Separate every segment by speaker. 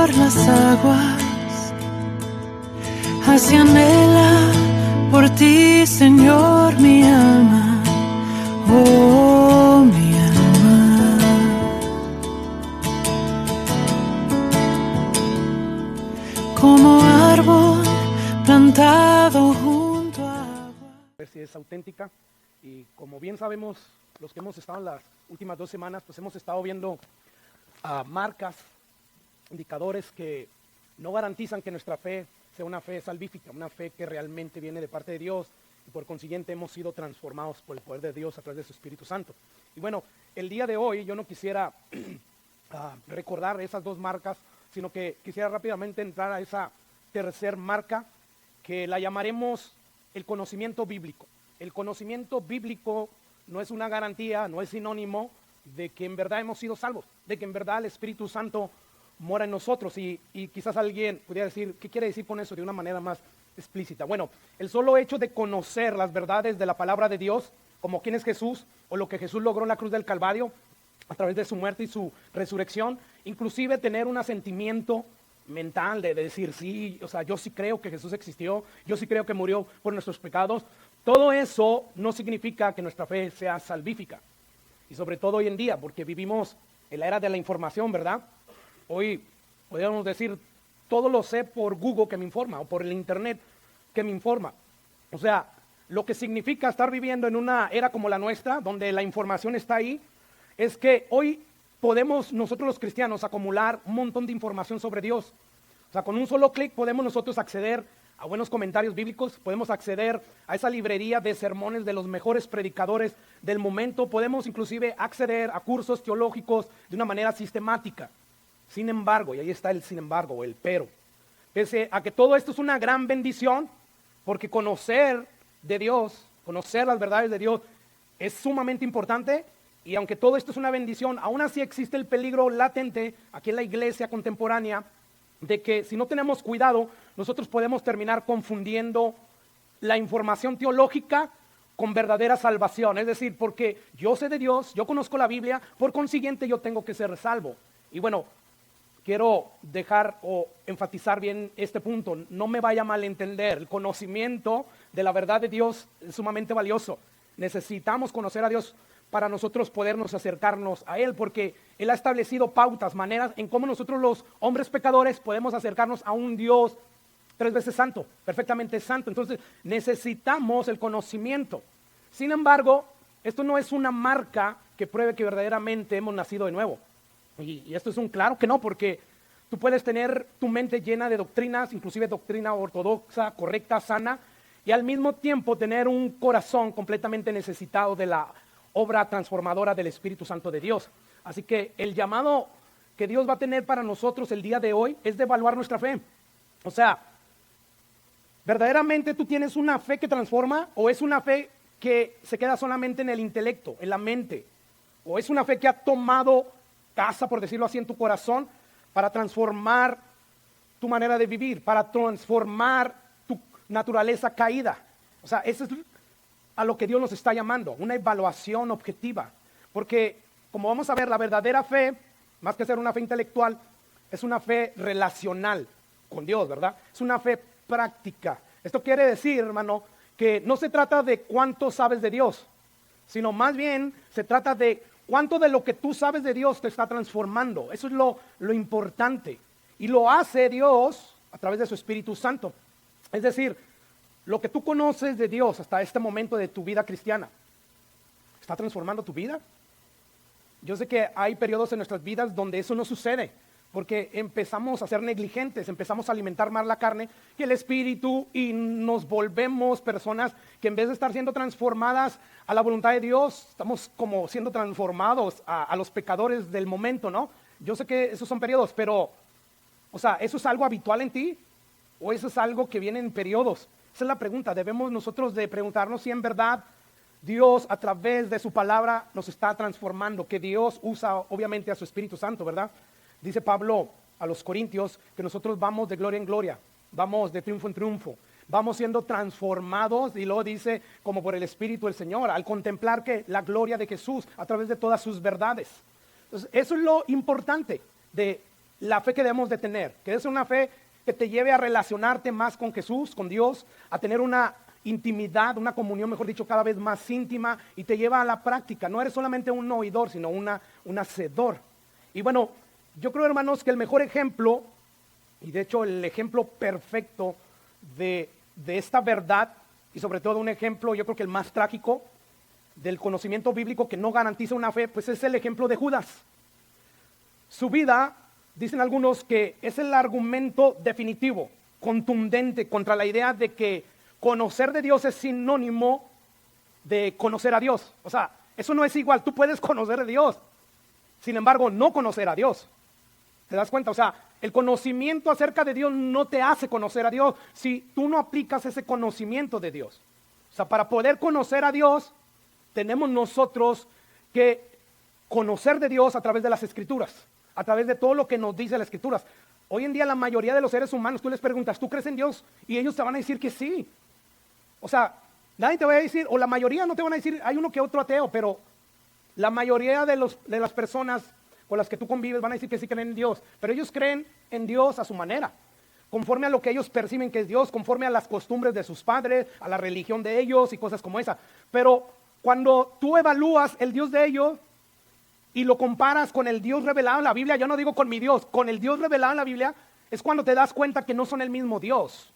Speaker 1: calmar las aguas, así anhela por ti, Señor, mi alma, oh mi alma. Como árbol plantado junto a agua.
Speaker 2: A ver si es auténtica. Y como bien sabemos, los que hemos estado en las últimas 2 semanas, pues hemos estado viendo marcas, indicadores que no garantizan que nuestra fe sea una fe salvífica, una fe que realmente viene de parte de Dios, y por consiguiente hemos sido transformados por el poder de Dios a través de su Espíritu Santo. Y bueno, el día de hoy yo no quisiera recordar esas 2 marcas, sino que quisiera rápidamente entrar a esa tercer marca, que la llamaremos el conocimiento bíblico. El conocimiento bíblico no es una garantía, no es sinónimo de que en verdad hemos sido salvos, de que en verdad el Espíritu Santo mora en nosotros. Y quizás alguien pudiera decir, ¿qué quiere decir con eso de una manera más explícita? Bueno, el solo hecho de conocer las verdades de la palabra de Dios, como quién es Jesús, o lo que Jesús logró en la cruz del Calvario, a través de su muerte y su resurrección, inclusive tener un asentimiento mental de decir, sí, o sea, yo sí creo que Jesús existió, yo sí creo que murió por nuestros pecados. Todo eso no significa que nuestra fe sea salvífica. Y sobre todo hoy en día, porque vivimos en la era de la información, ¿verdad? Hoy podríamos decir, todo lo sé por Google que me informa, o por el internet que me informa. O sea, lo que significa estar viviendo en una era como la nuestra, donde la información está ahí, es que hoy podemos nosotros los cristianos acumular un montón de información sobre Dios. O sea, con un solo clic podemos nosotros acceder a buenos comentarios bíblicos, podemos acceder a esa librería de sermones de los mejores predicadores del momento, podemos inclusive acceder a cursos teológicos de una manera sistemática. Sin embargo, y ahí está el sin embargo o el pero, pese a que todo esto es una gran bendición, porque conocer de Dios, conocer las verdades de Dios es sumamente importante. Y aunque todo esto es una bendición, aún así existe el peligro latente aquí en la iglesia contemporánea de que si no tenemos cuidado, nosotros podemos terminar confundiendo la información teológica con verdadera salvación. Es decir, porque yo sé de Dios, yo conozco la Biblia, por consiguiente yo tengo que ser salvo. Y bueno, quiero dejar o enfatizar bien este punto, no me vaya a malentender, el conocimiento de la verdad de Dios es sumamente valioso. Necesitamos conocer a Dios para nosotros podernos acercarnos a Él, porque Él ha establecido pautas, maneras en cómo nosotros los hombres pecadores podemos acercarnos a un Dios 3 veces santo, perfectamente santo. Entonces necesitamos el conocimiento. Sin embargo, esto no es una marca que pruebe que verdaderamente hemos nacido de nuevo. Y esto es un claro que no, porque tú puedes tener tu mente llena de doctrinas, inclusive doctrina ortodoxa, correcta, sana, y al mismo tiempo tener un corazón completamente necesitado de la obra transformadora del Espíritu Santo de Dios. Así que el llamado que Dios va a tener para nosotros el día de hoy es de evaluar nuestra fe. O sea, ¿verdaderamente tú tienes una fe que transforma, o es una fe que se queda solamente en el intelecto, en la mente? ¿O es una fe que ha tomado casa, por decirlo así, en tu corazón para transformar tu manera de vivir, para transformar tu naturaleza caída? O sea, eso es a lo que Dios nos está llamando, una evaluación objetiva. Porque, como vamos a ver, la verdadera fe, más que ser una fe intelectual, es una fe relacional con Dios, ¿verdad? Es una fe práctica. Esto quiere decir, hermano, que no se trata de cuánto sabes de Dios, sino más bien se trata de cuánto de lo que tú sabes de Dios te está transformando. Eso es lo importante. Y lo hace Dios a través de su Espíritu Santo. Es decir, lo que tú conoces de Dios hasta este momento de tu vida cristiana, ¿está transformando tu vida? Yo sé que hay periodos en nuestras vidas donde eso no sucede, porque empezamos a ser negligentes, empezamos a alimentar más la carne que el espíritu, y nos volvemos personas que en vez de estar siendo transformadas a la voluntad de Dios, estamos como siendo transformados a los pecadores del momento, ¿no? Yo sé que esos son periodos, pero, o sea, ¿eso es algo habitual en ti? ¿O eso es algo que viene en periodos? Esa es la pregunta. Debemos nosotros de preguntarnos si en verdad Dios a través de su palabra nos está transformando, que Dios usa obviamente a su Espíritu Santo, ¿verdad? Dice Pablo a los Corintios que nosotros vamos de gloria en gloria, vamos de triunfo en triunfo, vamos siendo transformados, y luego dice, como por el Espíritu del Señor, al contemplar que la gloria de Jesús a través de todas sus verdades. Entonces, eso es lo importante de la fe que debemos de tener, que es una fe que te lleve a relacionarte más con Jesús, con Dios, a tener una intimidad, una comunión, mejor dicho, cada vez más íntima, y te lleva a la práctica. No eres solamente un oidor, sino un hacedor. Y bueno, yo creo, hermanos, que el mejor ejemplo, y de hecho el ejemplo perfecto de esta verdad, y sobre todo un ejemplo, yo creo que el más trágico del conocimiento bíblico que no garantiza una fe, pues es el ejemplo de Judas. Su vida, dicen algunos, que es el argumento definitivo, contundente contra la idea de que conocer de Dios es sinónimo de conocer a Dios. O sea, eso no es igual. Tú puedes conocer a Dios, sin embargo, no conocer a Dios. ¿Te das cuenta? O sea, el conocimiento acerca de Dios no te hace conocer a Dios si tú no aplicas ese conocimiento de Dios. O sea, para poder conocer a Dios, tenemos nosotros que conocer de Dios a través de las Escrituras, a través de todo lo que nos dice las Escrituras. Hoy en día la mayoría de los seres humanos, tú les preguntas, ¿tú crees en Dios? Y ellos te van a decir que sí. O sea, nadie te va a decir, o la mayoría no te van a decir, hay uno que otro ateo, pero la mayoría de las personas con las que tú convives van a decir que sí creen en Dios, pero ellos creen en Dios a su manera, conforme a lo que ellos perciben que es Dios, conforme a las costumbres de sus padres, a la religión de ellos y cosas como esa. Pero cuando tú evalúas el Dios de ellos y lo comparas con el Dios revelado en la Biblia, yo no digo con mi Dios, con el Dios revelado en la Biblia, es cuando te das cuenta que no son el mismo Dios.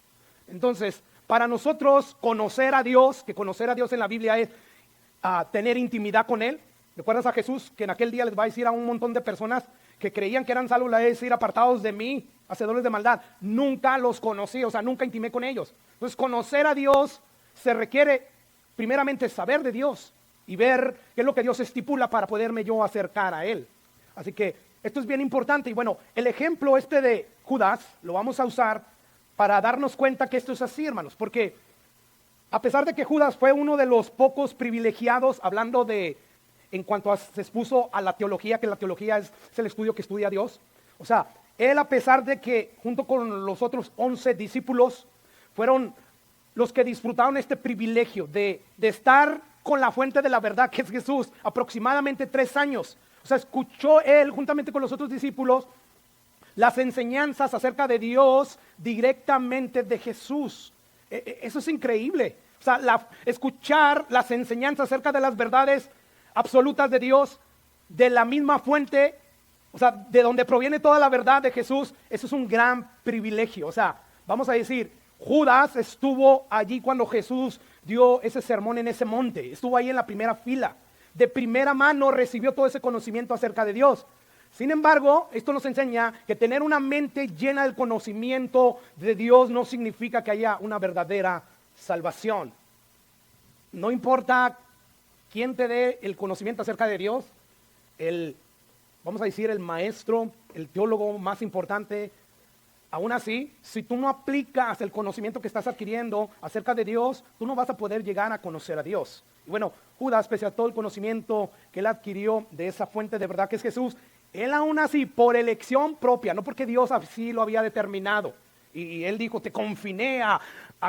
Speaker 2: Entonces, para nosotros conocer a Dios, que conocer a Dios en la Biblia es tener intimidad con Él. ¿Recuerdas a Jesús que en aquel día les va a decir a un montón de personas que creían que eran salvos, le va a decir, apartados de mí, hacedores de maldad? Nunca los conocí, o sea, nunca intimé con ellos. Entonces, conocer a Dios se requiere primeramente saber de Dios y ver qué es lo que Dios estipula para poderme yo acercar a Él. Así que esto es bien importante. Y bueno, el ejemplo de Judas lo vamos a usar para darnos cuenta que esto es así, hermanos, porque a pesar de que Judas fue uno de los pocos privilegiados, hablando en cuanto se expuso a la teología, que la teología es el estudio que estudia a Dios. O sea, él, a pesar de que junto con los otros 11 discípulos fueron los que disfrutaron este privilegio de estar con la fuente de la verdad, que es Jesús, aproximadamente 3 años. O sea, escuchó él juntamente con los otros discípulos las enseñanzas acerca de Dios directamente de Jesús. Eso es increíble. O sea, escuchar las enseñanzas acerca de las verdades absolutas de Dios, de la misma fuente, o sea, de donde proviene toda la verdad de Jesús, eso es un gran privilegio. O sea, vamos a decir, Judas estuvo allí cuando Jesús dio ese sermón en ese monte, estuvo ahí en la primera fila, de primera mano recibió todo ese conocimiento acerca de Dios. Sin embargo, esto nos enseña que tener una mente llena del conocimiento de Dios no significa que haya una verdadera salvación. No importa quién te dé el conocimiento acerca de Dios, vamos a decir, el maestro, el teólogo más importante. Aún así, si tú no aplicas el conocimiento que estás adquiriendo acerca de Dios, tú no vas a poder llegar a conocer a Dios. Y bueno, Judas, pese a todo el conocimiento que él adquirió de esa fuente de verdad que es Jesús, él aún así, por elección propia, no porque Dios así lo había determinado, y él dijo, te confiné a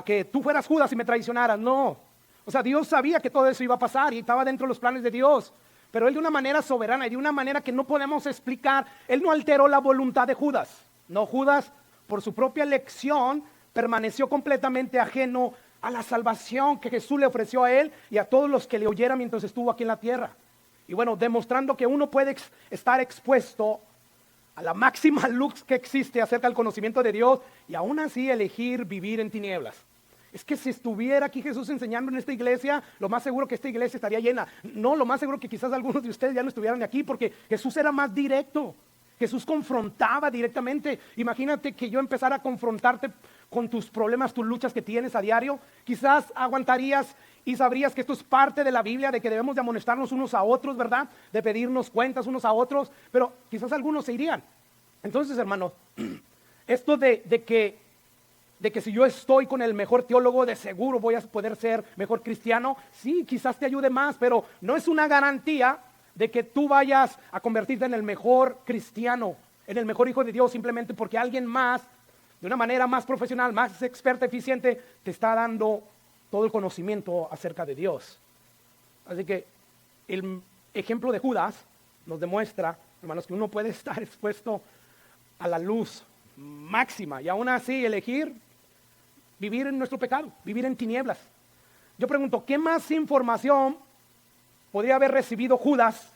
Speaker 2: que tú fueras Judas y me traicionaras. No, o sea, Dios sabía que todo eso iba a pasar y estaba dentro de los planes de Dios, pero él de una manera soberana y de una manera que no podemos explicar, él no alteró la voluntad de Judas. No, Judas, por su propia elección, permaneció completamente ajeno a la salvación que Jesús le ofreció a él y a todos los que le oyeran mientras estuvo aquí en la tierra. Y bueno, demostrando que uno puede estar expuesto a la máxima luz que existe acerca del conocimiento de Dios y aún así elegir vivir en tinieblas. Es que si estuviera aquí Jesús enseñando en esta iglesia, lo más seguro que esta iglesia estaría llena. No, lo más seguro que quizás algunos de ustedes ya no estuvieran aquí porque Jesús era más directo. Jesús confrontaba directamente. Imagínate que yo empezara a confrontarte con tus problemas, tus luchas que tienes a diario. Quizás aguantarías y sabrías que esto es parte de la Biblia, de que debemos de amonestarnos unos a otros, ¿verdad? De pedirnos cuentas unos a otros, pero quizás algunos se irían. Entonces, hermanos, esto de que si yo estoy con el mejor teólogo, de seguro voy a poder ser mejor cristiano, sí, quizás te ayude más, pero no es una garantía de que tú vayas a convertirte en el mejor cristiano, en el mejor hijo de Dios, simplemente porque alguien más, de una manera más profesional, más experta, eficiente, te está dando todo el conocimiento acerca de Dios. Así que el ejemplo de Judas nos demuestra, hermanos, que uno puede estar expuesto a la luz máxima y aún así elegir vivir en nuestro pecado, vivir en tinieblas. Yo pregunto, ¿qué más información podría haber recibido Judas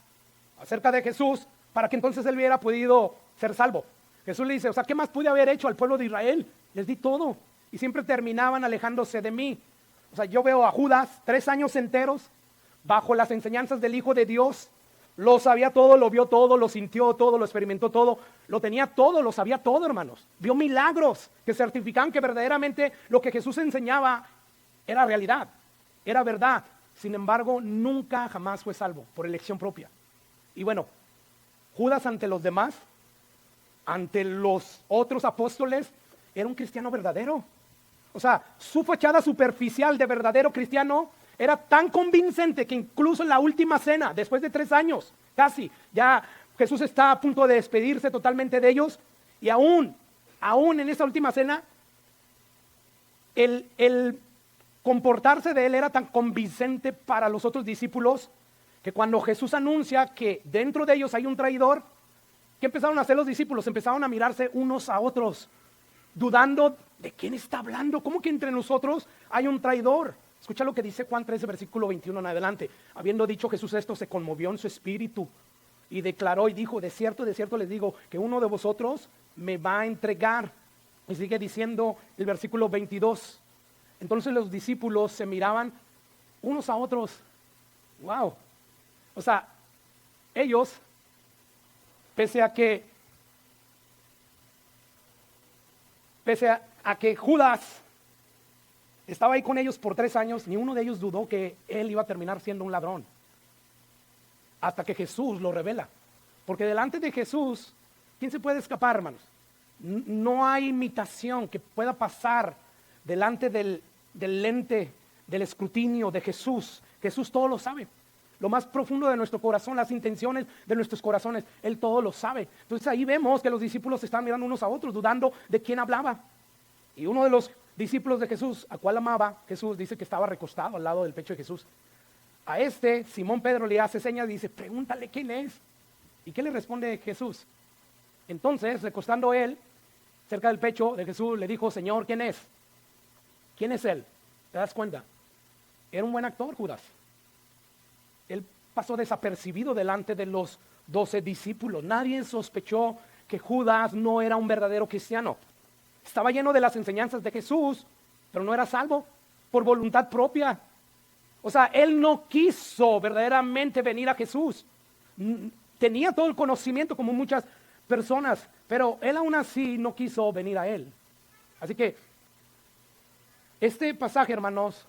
Speaker 2: acerca de Jesús para que entonces él hubiera podido ser salvo? Jesús le dice, o sea, ¿qué más pude haber hecho al pueblo de Israel? Les di todo y siempre terminaban alejándose de mí. O sea, yo veo a Judas 3 años enteros bajo las enseñanzas del Hijo de Dios. Lo sabía todo, lo vio todo, lo sintió todo, lo experimentó todo, lo tenía todo, lo sabía todo, hermanos. Vio milagros que certificaban que verdaderamente lo que Jesús enseñaba era realidad, era verdad. Sin embargo, nunca jamás fue salvo por elección propia. Y bueno, Judas ante los demás, ante los otros apóstoles, era un cristiano verdadero. O sea, su fachada superficial de verdadero cristiano era tan convincente que incluso en la última cena, después de 3 años, casi, ya Jesús está a punto de despedirse totalmente de ellos, y aún en esa última cena, el comportarse de él era tan convincente para los otros discípulos, que cuando Jesús anuncia que dentro de ellos hay un traidor, ¿qué empezaron a hacer los discípulos? Empezaron a mirarse unos a otros, dudando de quién está hablando, ¿cómo que entre nosotros hay un traidor? Escucha lo que dice Juan 13, versículo 21 en adelante. Habiendo dicho Jesús esto, se conmovió en su espíritu y declaró y dijo, de cierto les digo, que uno de vosotros me va a entregar. Y sigue diciendo el versículo 22. Entonces los discípulos se miraban unos a otros. Wow. O sea, ellos, pese a que Judas estaba ahí con ellos por 3 años, ni uno de ellos dudó que él iba a terminar siendo un ladrón. Hasta que Jesús lo revela. Porque delante de Jesús, ¿quién se puede escapar, hermanos? No hay imitación que pueda pasar delante del lente, del escrutinio de Jesús. Jesús todo lo sabe. Lo más profundo de nuestro corazón, las intenciones de nuestros corazones, Él todo lo sabe. Entonces ahí vemos que los discípulos se están mirando unos a otros, dudando de quién hablaba. Y uno de los discípulos de Jesús, a cual amaba Jesús, dice que estaba recostado al lado del pecho de Jesús. A Simón Pedro le hace señas y dice, pregúntale quién es. ¿Y qué le responde Jesús? Entonces, recostando él, cerca del pecho de Jesús, le dijo, Señor, ¿quién es? ¿Quién es él? ¿Te das cuenta? Era un buen actor, Judas. Él pasó desapercibido delante de los 12 discípulos. Nadie sospechó que Judas no era un verdadero cristiano. Estaba lleno de las enseñanzas de Jesús, pero no era salvo por voluntad propia. O sea, él no quiso verdaderamente venir a Jesús. Tenía todo el conocimiento como muchas personas, pero él aún así no quiso venir a él. Así que este pasaje, hermanos,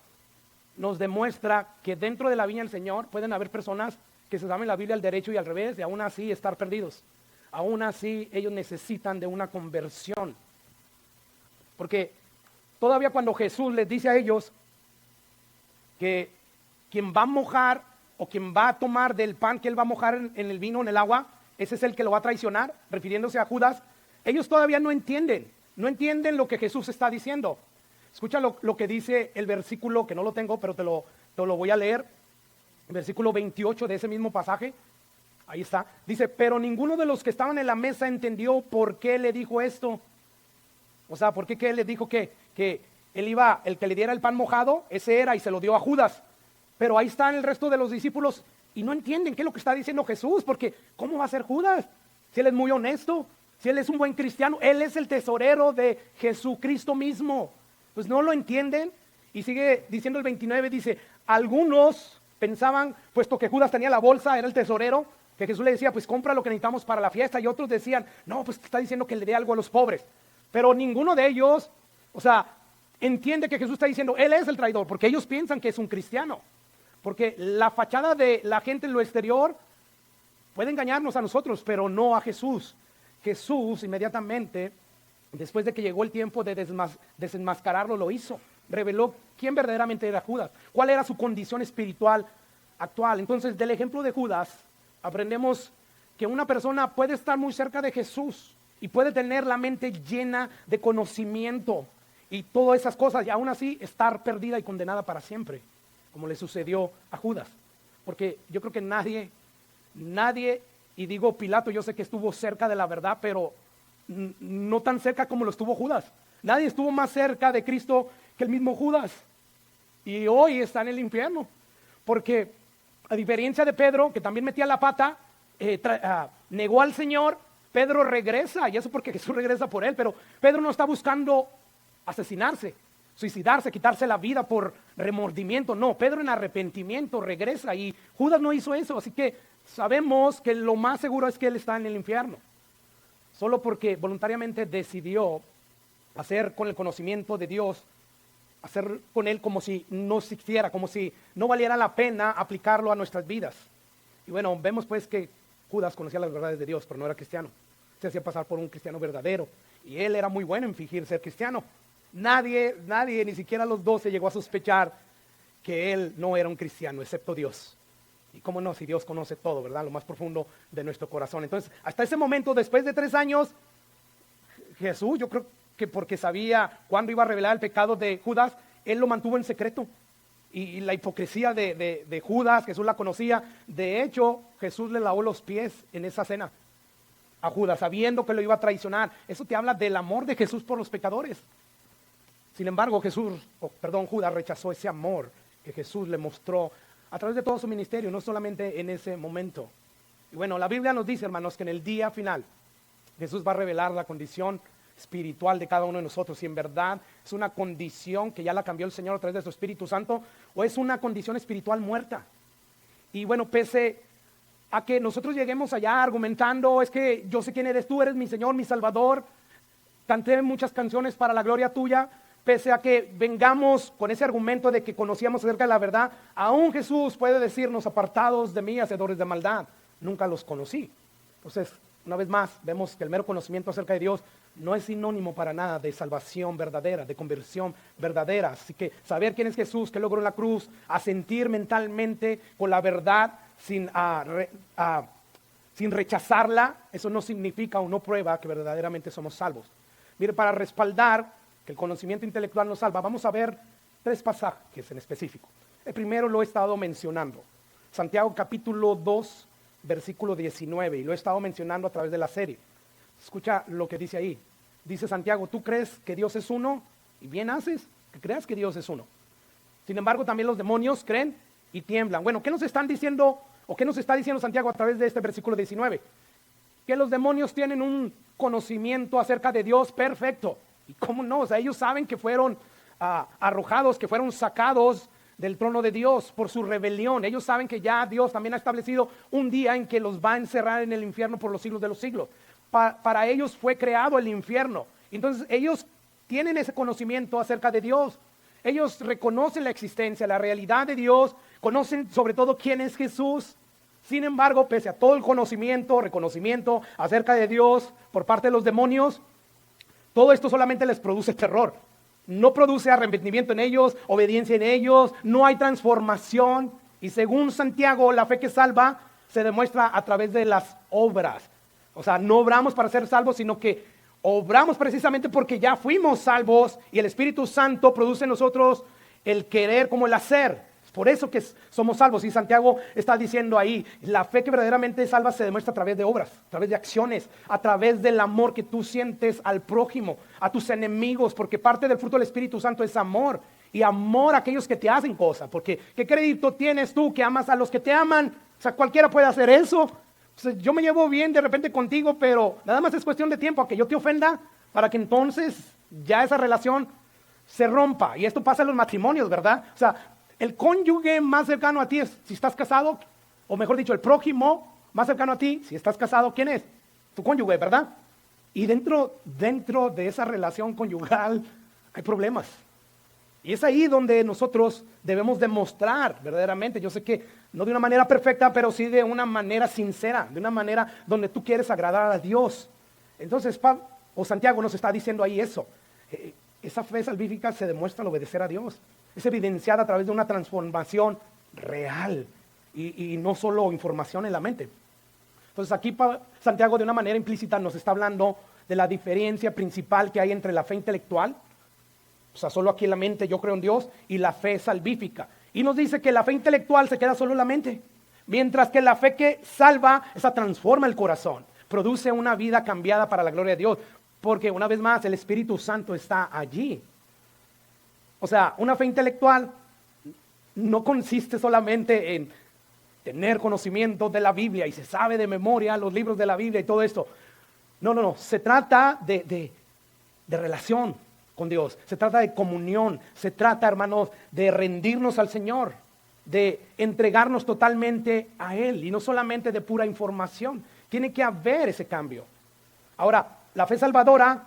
Speaker 2: nos demuestra que dentro de la viña del Señor pueden haber personas que se saben la Biblia al derecho y al revés y aún así estar perdidos. Aún así ellos necesitan de una conversión. Porque todavía cuando Jesús les dice a ellos que quien va a mojar o quien va a tomar del pan que él va a mojar en el vino, en el agua, ese es el que lo va a traicionar, refiriéndose a Judas, ellos todavía no entienden lo que Jesús está diciendo. Escucha lo que dice el versículo, que no lo tengo, pero te lo voy a leer, el versículo 28 de ese mismo pasaje. Ahí está, dice, pero ninguno de los que estaban en la mesa entendió por qué le dijo esto. O sea, ¿por qué él le dijo que el que le diera el pan mojado, ese era y se lo dio a Judas? Pero ahí están el resto de los discípulos y no entienden qué es lo que está diciendo Jesús, porque ¿cómo va a ser Judas? Si él es muy honesto, si él es un buen cristiano, él es el tesorero de Jesucristo mismo. Pues no lo entienden y sigue diciendo el 29, dice, algunos pensaban, puesto que Judas tenía la bolsa, era el tesorero, que Jesús le decía, pues compra lo que necesitamos para la fiesta, y otros decían, no, pues está diciendo que le dé algo a los pobres. Pero ninguno de ellos, o sea, entiende que Jesús está diciendo, él es el traidor, porque ellos piensan que es un cristiano. Porque la fachada de la gente en lo exterior puede engañarnos a nosotros, pero no a Jesús. Jesús inmediatamente, después de que llegó el tiempo de desenmascararlo, lo hizo. Reveló quién verdaderamente era Judas, cuál era su condición espiritual actual. Entonces, del ejemplo de Judas, aprendemos que una persona puede estar muy cerca de Jesús y puede tener la mente llena de conocimiento y todas esas cosas, y aún así estar perdida y condenada para siempre, como le sucedió a Judas. Porque yo creo que nadie, y digo Pilato, yo sé que estuvo cerca de la verdad, pero no tan cerca como lo estuvo Judas. Nadie estuvo más cerca de Cristo que el mismo Judas. Y hoy está en el infierno. Porque a diferencia de Pedro, que también metía la pata, negó al Señor, Pedro regresa. Y eso porque Jesús regresa por él. Pero Pedro no está buscando asesinarse, suicidarse, quitarse la vida por remordimiento. No, Pedro en arrepentimiento regresa. Y Judas no hizo eso. Así que sabemos que lo más seguro es que él está en el infierno. Solo porque voluntariamente decidió hacer con el conocimiento de Dios, hacer con él como si no existiera, como si no valiera la pena aplicarlo a nuestras vidas. Y bueno, vemos pues que Judas conocía las verdades de Dios, pero no era cristiano. Se hacía pasar por un cristiano verdadero. Y él era muy bueno en fingir ser cristiano. Nadie, ni siquiera los 12 llegó a sospechar que él no era un cristiano, excepto Dios. Y cómo no, si Dios conoce todo, ¿verdad? Lo más profundo de nuestro corazón. Entonces, hasta ese momento, después de 3 años, Jesús, yo creo que porque sabía cuándo iba a revelar el pecado de Judas, él lo mantuvo en secreto. Y la hipocresía de Judas, Jesús la conocía. De hecho, Jesús le lavó los pies en esa cena a Judas, sabiendo que lo iba a traicionar. Eso te habla del amor de Jesús por los pecadores. Sin embargo, Judas rechazó ese amor que Jesús le mostró a través de todo su ministerio, no solamente en ese momento. Y bueno, la Biblia nos dice, hermanos, que en el día final Jesús va a revelar la condición espiritual de cada uno de nosotros. Si en verdad es una condición que ya la cambió el Señor a través de su Espíritu Santo, o es una condición espiritual muerta. Y bueno, pese a que nosotros lleguemos allá argumentando, es que yo sé quién eres tú, eres mi Señor, mi Salvador, canté muchas canciones para la gloria tuya, pese a que vengamos con ese argumento de que conocíamos acerca de la verdad, aún Jesús puede decirnos, apartados de mí, hacedores de maldad, nunca los conocí. Entonces, una vez más, vemos que el mero conocimiento acerca de Dios no es sinónimo para nada de salvación verdadera, de conversión verdadera. Así que saber quién es Jesús, qué logró en la cruz, asentir mentalmente con la verdad sin rechazarla, eso no significa o no prueba que verdaderamente somos salvos. Mire, para respaldar que el conocimiento intelectual nos salva, vamos a ver 3 pasajes en específico. El primero lo he estado mencionando, Santiago capítulo 2, versículo 19, y lo he estado mencionando a través de la serie. Escucha lo que dice ahí. Dice Santiago, ¿tú crees que Dios es uno? Y bien haces que creas que Dios es uno. Sin embargo, también los demonios creen y tiemblan. Bueno, ¿qué nos están diciendo o qué nos está diciendo Santiago a través de este versículo 19? Que los demonios tienen un conocimiento acerca de Dios perfecto. ¿Y cómo no? O sea, ellos saben que fueron arrojados, que fueron sacados del trono de Dios por su rebelión. Ellos saben que ya Dios también ha establecido un día en que los va a encerrar en el infierno por los siglos de los siglos. Para ellos fue creado el infierno. Entonces ellos tienen ese conocimiento acerca de Dios. Ellos reconocen la existencia, la realidad de Dios, conocen sobre todo quién es Jesús. Sin embargo, pese a todo el reconocimiento acerca de Dios por parte de los demonios, todo esto solamente les produce terror. No produce arrepentimiento en ellos, obediencia en ellos, no hay transformación. Y según Santiago, la fe que salva se demuestra a través de las obras. O sea, no obramos para ser salvos, sino que obramos precisamente porque ya fuimos salvos y el Espíritu Santo produce en nosotros el querer como el hacer. Es por eso que somos salvos. Y Santiago está diciendo ahí, la fe que verdaderamente salva se demuestra a través de obras, a través de acciones, a través del amor que tú sientes al prójimo, a tus enemigos, porque parte del fruto del Espíritu Santo es amor. Y amor a aquellos que te hacen cosas, porque ¿qué crédito tienes tú que amas a los que te aman? O sea, cualquiera puede hacer eso. O sea, yo me llevo bien de repente contigo, pero nada más es cuestión de tiempo a que yo te ofenda para que entonces ya esa relación se rompa. Y esto pasa en los matrimonios, ¿verdad? O sea, el cónyuge más cercano a ti es si estás casado, o mejor dicho, el prójimo más cercano a ti, si estás casado, ¿quién es? Tu cónyuge, ¿verdad? Y dentro de esa relación conyugal hay problemas. Y es ahí donde nosotros debemos demostrar verdaderamente, yo sé que no de una manera perfecta, pero sí de una manera sincera, de una manera donde tú quieres agradar a Dios. Entonces, Santiago nos está diciendo ahí eso. Esa fe salvífica se demuestra al obedecer a Dios. Es evidenciada a través de una transformación real y no solo información en la mente. Entonces aquí Santiago de una manera implícita nos está hablando de la diferencia principal que hay entre la fe intelectual, o sea, solo aquí en la mente yo creo en Dios, y la fe salvífica. Y nos dice que la fe intelectual se queda solo en la mente, mientras que la fe que salva, esa transforma el corazón, produce una vida cambiada para la gloria de Dios. Porque una vez más el Espíritu Santo está allí. O sea, una fe intelectual no consiste solamente en tener conocimiento de la Biblia y se sabe de memoria los libros de la Biblia y todo esto. No, se trata de relación con Dios, se trata de comunión, se trata, hermanos, de rendirnos al Señor, de entregarnos totalmente a Él y no solamente de pura información. Tiene que haber ese cambio. Ahora, la fe salvadora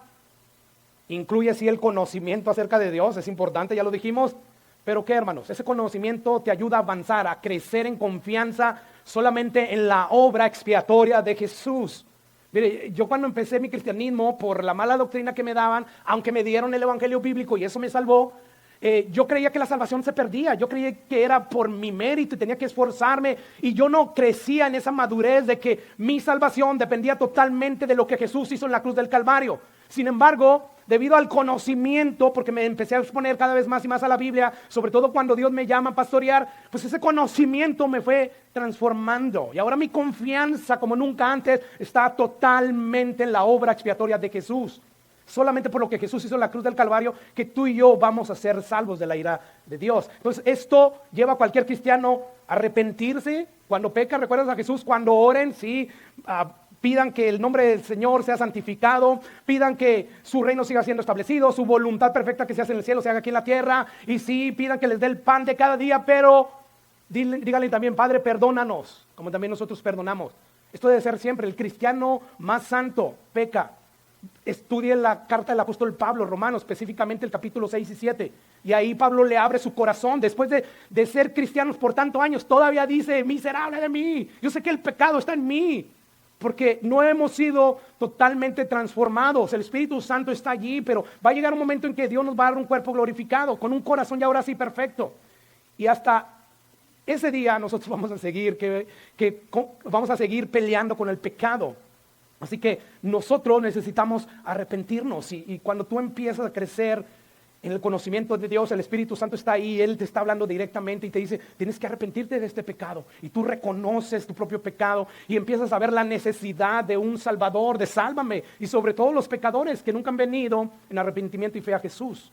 Speaker 2: incluye así el conocimiento acerca de Dios, es importante, ya lo dijimos, pero ¿qué, hermanos? Ese conocimiento te ayuda a avanzar, a crecer en confianza solamente en la obra expiatoria de Jesús. Mire, yo cuando empecé mi cristianismo, por la mala doctrina que me daban, aunque me dieron el evangelio bíblico y eso me salvó, yo creía que la salvación se perdía, yo creía que era por mi mérito y tenía que esforzarme, y yo no crecía en esa madurez de que mi salvación dependía totalmente de lo que Jesús hizo en la cruz del Calvario. Sin embargo, debido al conocimiento, porque me empecé a exponer cada vez más y más a la Biblia, sobre todo cuando Dios me llama a pastorear, pues ese conocimiento me fue transformando. Y ahora mi confianza, como nunca antes, está totalmente en la obra expiatoria de Jesús. Solamente por lo que Jesús hizo en la cruz del Calvario, que tú y yo vamos a ser salvos de la ira de Dios. Entonces esto lleva a cualquier cristiano a arrepentirse cuando peca. ¿Recuerdas a Jesús? Cuando oren, sí, pidan que el nombre del Señor sea santificado, pidan que su reino siga siendo establecido, su voluntad perfecta que se hace en el cielo se haga aquí en la tierra, y sí, pidan que les dé el pan de cada día, pero díganle también: Padre, perdónanos, como también nosotros perdonamos. Esto debe ser siempre. El cristiano más santo peca. Estudie la carta del apóstol Pablo, Romanos, específicamente el capítulo 6 y 7, y ahí Pablo le abre su corazón. Después de ser cristianos por tantos años, todavía dice: miserable de mí, yo sé que el pecado está en mí, porque no hemos sido totalmente transformados. El Espíritu Santo está allí, pero va a llegar un momento en que Dios nos va a dar un cuerpo glorificado, con un corazón ya ahora sí perfecto, y hasta ese día nosotros vamos a seguir vamos a seguir peleando con el pecado. Así que nosotros necesitamos arrepentirnos, y cuando tú empiezas a crecer en el conocimiento de Dios, el Espíritu Santo está ahí, Él te está hablando directamente y te dice: tienes que arrepentirte de este pecado, y tú reconoces tu propio pecado y empiezas a ver la necesidad de un Salvador, de sálvame, y sobre todo los pecadores que nunca han venido en arrepentimiento y fe a Jesús.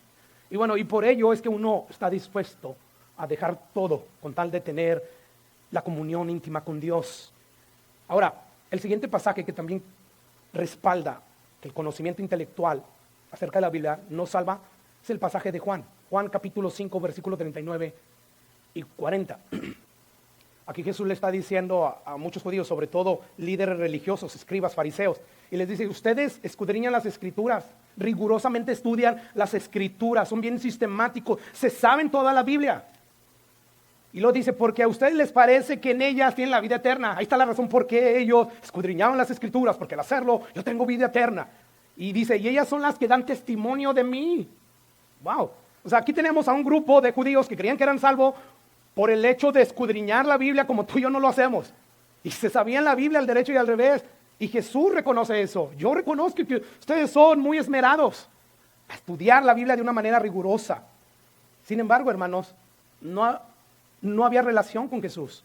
Speaker 2: Y bueno, y por ello es que uno está dispuesto a dejar todo con tal de tener la comunión íntima con Dios. Ahora, el siguiente pasaje que también respalda que el conocimiento intelectual acerca de la Biblia no salva es el pasaje de Juan capítulo 5, versículos 39 y 40. Aquí Jesús le está diciendo a muchos judíos, sobre todo líderes religiosos, escribas, fariseos, y les dice: ustedes escudriñan las escrituras, rigurosamente estudian las escrituras, son bien sistemáticos, se saben toda la Biblia. Y lo dice porque a ustedes les parece que en ellas tienen la vida eterna. Ahí está la razón por qué ellos escudriñaban las escrituras, porque al hacerlo yo tengo vida eterna. Y dice: y ellas son las que dan testimonio de mí. Wow. O sea, aquí tenemos a un grupo de judíos que creían que eran salvos por el hecho de escudriñar la Biblia como tú y yo no lo hacemos. Y se sabían la Biblia al derecho y al revés. Y Jesús reconoce eso. Yo reconozco que ustedes son muy esmerados a estudiar la Biblia de una manera rigurosa. Sin embargo, hermanos, no había relación con Jesús.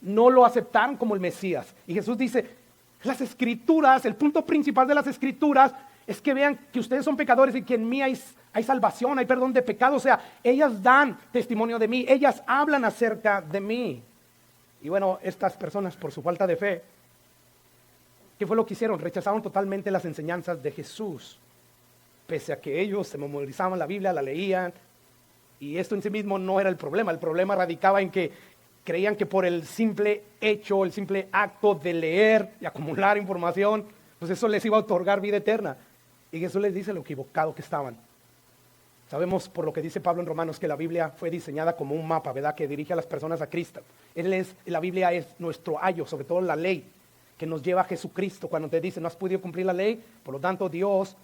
Speaker 2: No lo aceptaron como el Mesías. Y Jesús dice: las escrituras, el punto principal de las escrituras es que vean que ustedes son pecadores y que en mí hay salvación, hay perdón de pecado. O sea, ellas dan testimonio de mí, ellas hablan acerca de mí. Y bueno, estas personas, por su falta de fe, ¿qué fue lo que hicieron? Rechazaron totalmente las enseñanzas de Jesús, pese a que ellos se memorizaban la Biblia, la leían. Y esto en sí mismo no era el problema radicaba en que creían que por el simple hecho, el simple acto de leer y acumular información, pues eso les iba a otorgar vida eterna. Y Jesús les dice lo equivocado que estaban. Sabemos por lo que dice Pablo en Romanos que la Biblia fue diseñada como un mapa, ¿verdad?, que dirige a las personas a Cristo. La Biblia es nuestro ayo, sobre todo la ley, que nos lleva a Jesucristo. Cuando te dice: no has podido cumplir la ley, por lo tanto Dios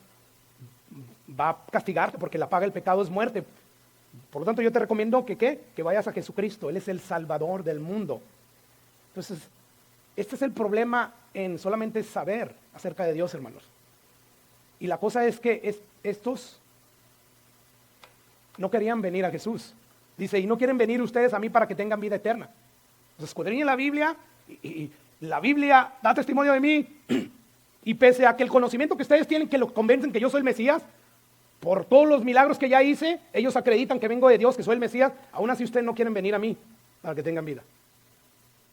Speaker 2: va a castigarte, porque la paga del pecado es muerte. Por lo tanto, yo te recomiendo que vayas a Jesucristo. Él es el Salvador del mundo. Entonces, este es el problema en solamente saber acerca de Dios, hermanos. Y la cosa es que estos no querían venir a Jesús. Dice: y no quieren venir ustedes a mí para que tengan vida eterna. Entonces, escudriñen la Biblia, y la Biblia da testimonio de mí. Y pese a que el conocimiento que ustedes tienen, que los convencen que yo soy el Mesías, por todos los milagros que ya hice, ellos acreditan que vengo de Dios, que soy el Mesías, aún así ustedes no quieren venir a mí para que tengan vida.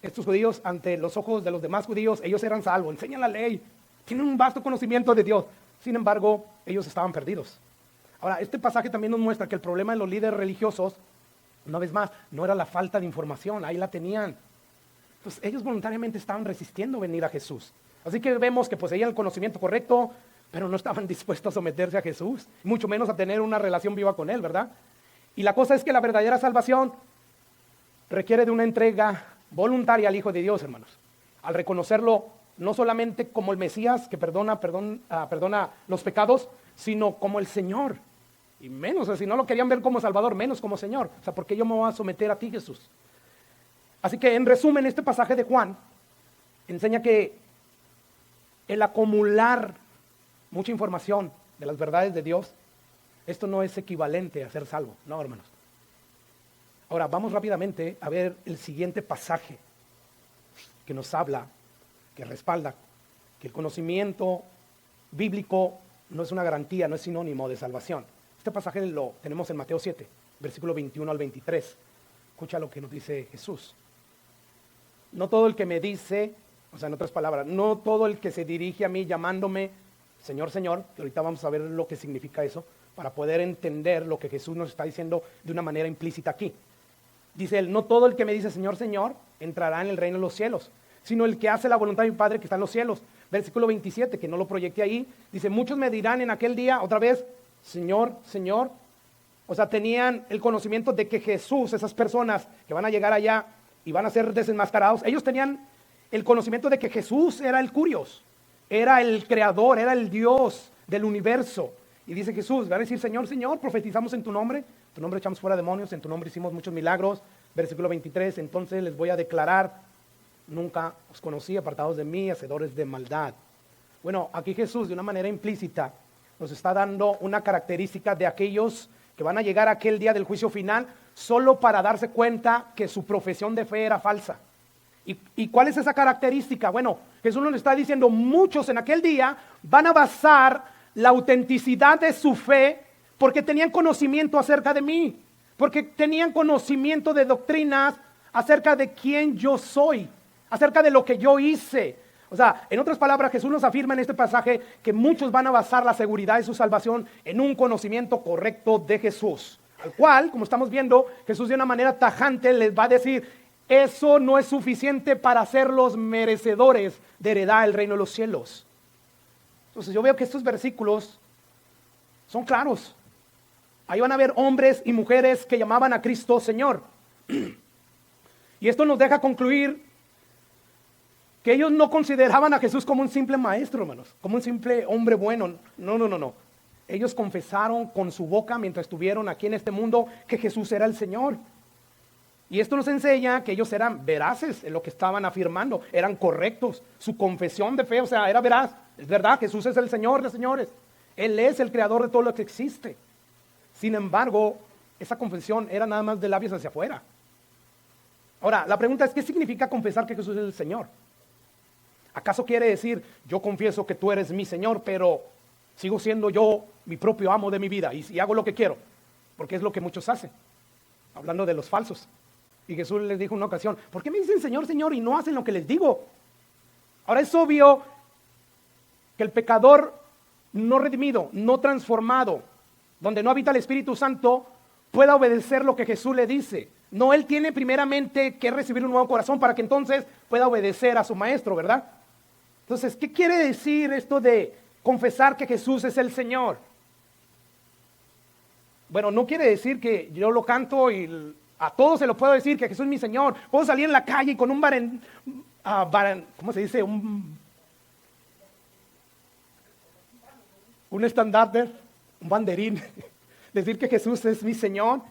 Speaker 2: Estos judíos, ante los ojos de los demás judíos, ellos eran salvos, enseñan la ley, tienen un vasto conocimiento de Dios. Sin embargo, ellos estaban perdidos. Ahora, este pasaje también nos muestra que el problema de los líderes religiosos, una vez más, no era la falta de información, ahí la tenían. Entonces, ellos voluntariamente estaban resistiendo venir a Jesús. Así que vemos que poseían el conocimiento correcto, pero no estaban dispuestos a someterse a Jesús, mucho menos a tener una relación viva con Él, ¿verdad? Y la cosa es que la verdadera salvación requiere de una entrega voluntaria al Hijo de Dios, hermanos. Al reconocerlo no solamente como el Mesías que perdona los pecados, sino como el Señor. Y menos, o sea, si no lo querían ver como Salvador, menos como Señor. O sea, ¿por qué yo me voy a someter a ti, Jesús? Así que en resumen, este pasaje de Juan enseña que el acumular mucha información de las verdades de Dios, esto no es equivalente a ser salvo, no, hermanos. Ahora, vamos rápidamente a ver el siguiente pasaje que nos habla, que respalda, que el conocimiento bíblico no es una garantía, no es sinónimo de salvación. Este pasaje lo tenemos en Mateo 7, versículo 21 al 23. Escucha lo que nos dice Jesús. No todo el que me dice, o sea, en otras palabras, no todo el que se dirige a mí llamándome Señor, Señor, que ahorita vamos a ver lo que significa eso, para poder entender lo que Jesús nos está diciendo de una manera implícita aquí. Dice él, no todo el que me dice Señor, Señor, entrará en el reino de los cielos, sino el que hace la voluntad de mi Padre que está en los cielos. Versículo 27, que no lo proyecté ahí, dice, muchos me dirán en aquel día, otra vez, Señor, Señor. O sea, tenían el conocimiento de que Jesús, esas personas que van a llegar allá y van a ser desenmascarados, ellos tenían el conocimiento de que Jesús era el Curios, era el creador, era el Dios del universo. Y dice Jesús, van a decir, Señor, Señor, profetizamos en tu nombre echamos fuera demonios, en tu nombre hicimos muchos milagros. Versículo 23, entonces les voy a declarar, nunca os conocí, apartados de mí, hacedores de maldad. Bueno, aquí Jesús de una manera implícita nos está dando una característica de aquellos que van a llegar a aquel día del juicio final solo para darse cuenta que su profesión de fe era falsa. ¿Y cuál es esa característica? Bueno, Jesús nos está diciendo, muchos en aquel día van a basar la autenticidad de su fe porque tenían conocimiento acerca de mí, porque tenían conocimiento de doctrinas acerca de quién yo soy, acerca de lo que yo hice. O sea, en otras palabras, Jesús nos afirma en este pasaje que muchos van a basar la seguridad de su salvación en un conocimiento correcto de Jesús, al cual, como estamos viendo, Jesús de una manera tajante les va a decir, eso no es suficiente para hacerlos merecedores de heredar el reino de los cielos. Entonces yo veo que estos versículos son claros. Ahí van a haber hombres y mujeres que llamaban a Cristo Señor. Y esto nos deja concluir que ellos no consideraban a Jesús como un simple maestro, hermanos, como un simple hombre bueno. No. Ellos confesaron con su boca mientras estuvieron aquí en este mundo que Jesús era el Señor. Y esto nos enseña que ellos eran veraces en lo que estaban afirmando, eran correctos. Su confesión de fe, o sea, era veraz. Es verdad, Jesús es el Señor de señores. Él es el creador de todo lo que existe. Sin embargo, esa confesión era nada más de labios hacia afuera. Ahora, la pregunta es, ¿qué significa confesar que Jesús es el Señor? ¿Acaso quiere decir, yo confieso que tú eres mi Señor, pero sigo siendo yo mi propio amo de mi vida y hago lo que quiero? Porque es lo que muchos hacen, hablando de los falsos. Y Jesús les dijo en una ocasión, ¿por qué me dicen Señor, Señor y no hacen lo que les digo? Ahora es obvio que el pecador no redimido, no transformado, donde no habita el Espíritu Santo, pueda obedecer lo que Jesús le dice. No, él tiene primeramente que recibir un nuevo corazón para que entonces pueda obedecer a su maestro, ¿verdad? Entonces, ¿qué quiere decir esto de confesar que Jesús es el Señor? Bueno, no quiere decir que yo lo canto y a todos se lo puedo decir que Jesús es mi Señor. Puedo salir en la calle con un ¿cómo se dice? Un estandarte, un banderín, decir que Jesús es mi Señor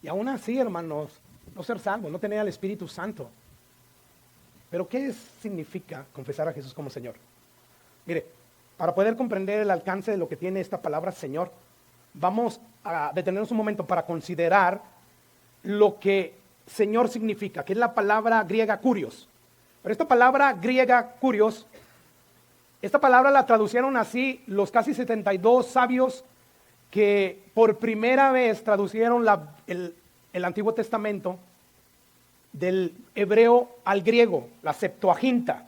Speaker 2: y aún así, hermanos, no ser salvo, no tener al Espíritu Santo. Pero ¿qué significa confesar a Jesús como Señor? Mire, para poder comprender el alcance de lo que tiene esta palabra Señor, vamos a detenernos un momento para considerar lo que Señor significa, que es la palabra griega kurios. Pero esta palabra griega kurios Esta palabra la traducieron así los casi 72 sabios que por primera vez traducieron el Antiguo Testamento del hebreo al griego, la Septuaginta.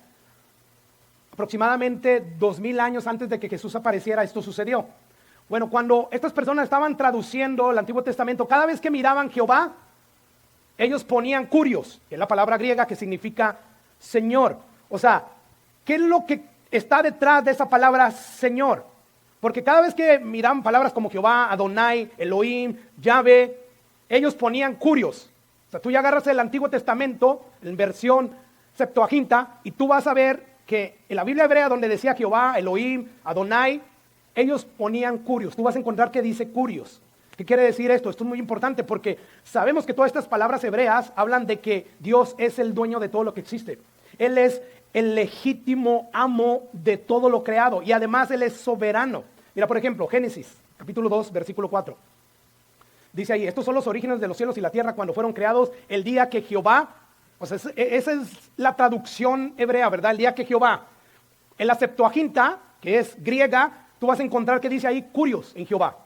Speaker 2: Aproximadamente 2000 años antes de que Jesús apareciera, esto sucedió. Bueno, cuando estas personas estaban traduciendo el Antiguo Testamento, cada vez que miraban Jehová, ellos ponían kurios, que es la palabra griega que significa Señor. O sea, ¿qué es lo que está detrás de esa palabra Señor? Porque cada vez que miraban palabras como Jehová, Adonai, Elohim, Yahvé, ellos ponían kurios. O sea, tú ya agarras el Antiguo Testamento en versión Septuaginta y tú vas a ver que en la Biblia hebrea donde decía Jehová, Elohim, Adonai, ellos ponían kurios. Tú vas a encontrar que dice kurios. ¿Qué quiere decir esto? Esto es muy importante porque sabemos que todas estas palabras hebreas hablan de que Dios es el dueño de todo lo que existe. Él es el legítimo amo de todo lo creado y además Él es soberano. Mira, por ejemplo, Génesis, capítulo 2, versículo 4. Dice ahí, estos son los orígenes de los cielos y la tierra cuando fueron creados el día que Jehová, o sea, esa es la traducción hebrea, ¿verdad? El día que Jehová. En la Septuaginta, que es griega, tú vas a encontrar que dice ahí kurios en Jehová.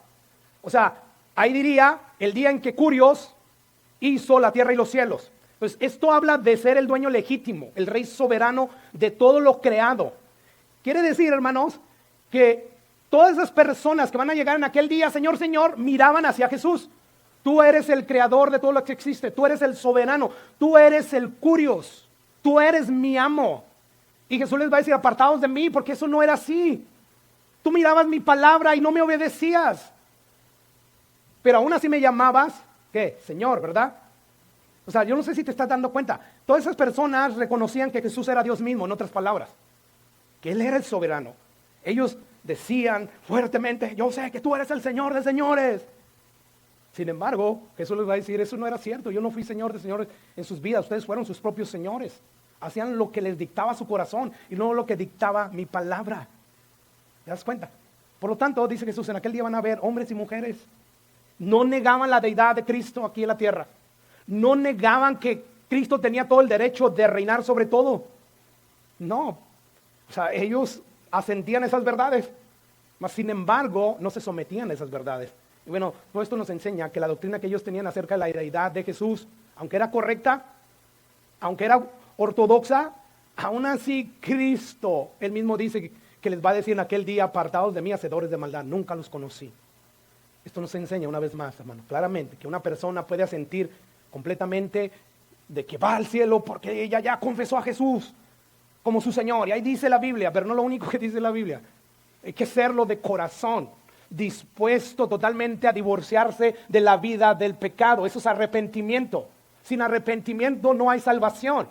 Speaker 2: O sea, ahí diría el día en que kurios hizo la tierra y los cielos. Entonces, esto habla de ser el dueño legítimo, el rey soberano de todo lo creado. Quiere decir, hermanos, que todas esas personas que van a llegar en aquel día, Señor, Señor, miraban hacia Jesús. Tú eres el creador de todo lo que existe, tú eres el soberano, tú eres el kurios, tú eres mi amo. Y Jesús les va a decir, apartados de mí, porque eso no era así. Tú mirabas mi palabra y no me obedecías. Pero aún así me llamabas, ¿qué? Señor, ¿verdad? O sea, yo no sé si te estás dando cuenta. Todas esas personas reconocían que Jesús era Dios mismo, en otras palabras. Que Él era el soberano. Ellos decían fuertemente, yo sé que tú eres el Señor de señores. Sin embargo, Jesús les va a decir, eso no era cierto. Yo no fui Señor de señores en sus vidas. Ustedes fueron sus propios señores. Hacían lo que les dictaba su corazón y no lo que dictaba mi palabra. ¿Te das cuenta? Por lo tanto, dice Jesús, en aquel día van a haber hombres y mujeres. No negaban la deidad de Cristo aquí en la tierra. No negaban que Cristo tenía todo el derecho de reinar sobre todo. No. O sea, ellos asentían esas verdades, mas sin embargo no se sometían a esas verdades. Y bueno, todo esto nos enseña que la doctrina que ellos tenían acerca de la deidad de Jesús, aunque era correcta, aunque era ortodoxa, aún así Cristo, Él mismo dice que les va a decir en aquel día, apartados de mí, hacedores de maldad, nunca los conocí. Esto nos enseña una vez más, hermano, claramente, que una persona puede asentir completamente de que va al cielo porque ella ya confesó a Jesús como su Señor. Y ahí dice la Biblia, pero no lo único que dice la Biblia. Hay que serlo de corazón, dispuesto totalmente a divorciarse de la vida del pecado. Eso es arrepentimiento. Sin arrepentimiento no hay salvación.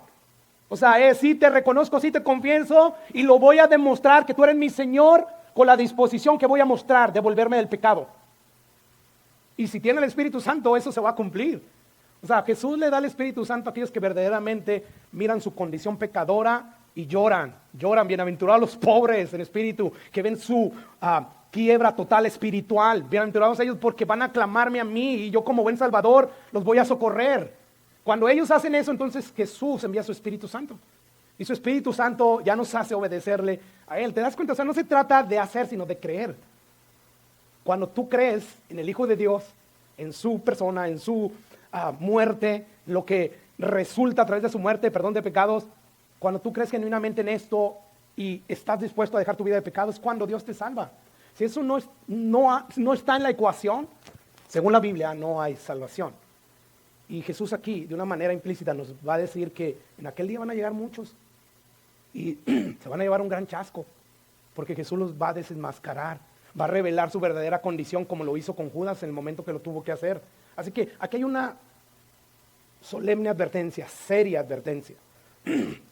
Speaker 2: O sea, sí te reconozco, sí te confieso y lo voy a demostrar que tú eres mi Señor con la disposición que voy a mostrar de volverme del pecado. Y si tiene el Espíritu Santo, eso se va a cumplir. O sea, Jesús le da el Espíritu Santo a aquellos que verdaderamente miran su condición pecadora y lloran. Bienaventurados los pobres en espíritu, que ven su quiebra total espiritual. Bienaventurados ellos porque van a clamarme a mí y yo como buen Salvador los voy a socorrer. Cuando ellos hacen eso, entonces Jesús envía su Espíritu Santo. Y su Espíritu Santo ya nos hace obedecerle a Él. ¿Te das cuenta? O sea, no se trata de hacer, sino de creer. Cuando tú crees en el Hijo de Dios, en su persona, en su muerte, lo que resulta a través de su muerte, perdón de pecados, cuando tú crees genuinamente en esto y estás dispuesto a dejar tu vida de pecado, es cuando Dios te salva. Si eso no está en la ecuación, según la Biblia, no hay salvación. Y Jesús aquí, de una manera implícita, nos va a decir que en aquel día van a llegar muchos y se van a llevar un gran chasco, porque Jesús los va a desenmascarar, va a revelar su verdadera condición como lo hizo con Judas en el momento que lo tuvo que hacer. Así que aquí hay una solemne advertencia, seria advertencia.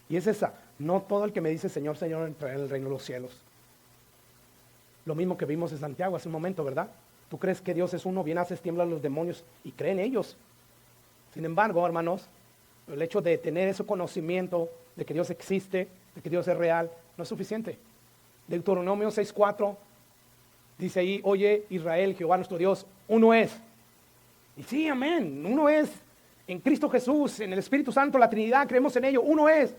Speaker 2: Y es esa: no todo el que me dice Señor, Señor entrará en el reino de los cielos. Lo mismo que vimos en Santiago hace un momento, ¿verdad? Tú crees que Dios es uno, bien haces, tiemblan los demonios y creen ellos. Sin embargo, hermanos, el hecho de tener ese conocimiento de que Dios existe, de que Dios es real, no es suficiente. Deuteronomio 6:4 dice ahí: oye Israel, Jehová nuestro Dios, uno es. Y sí, amén, uno es en Cristo Jesús, en el Espíritu Santo, la Trinidad, creemos en ello, uno es.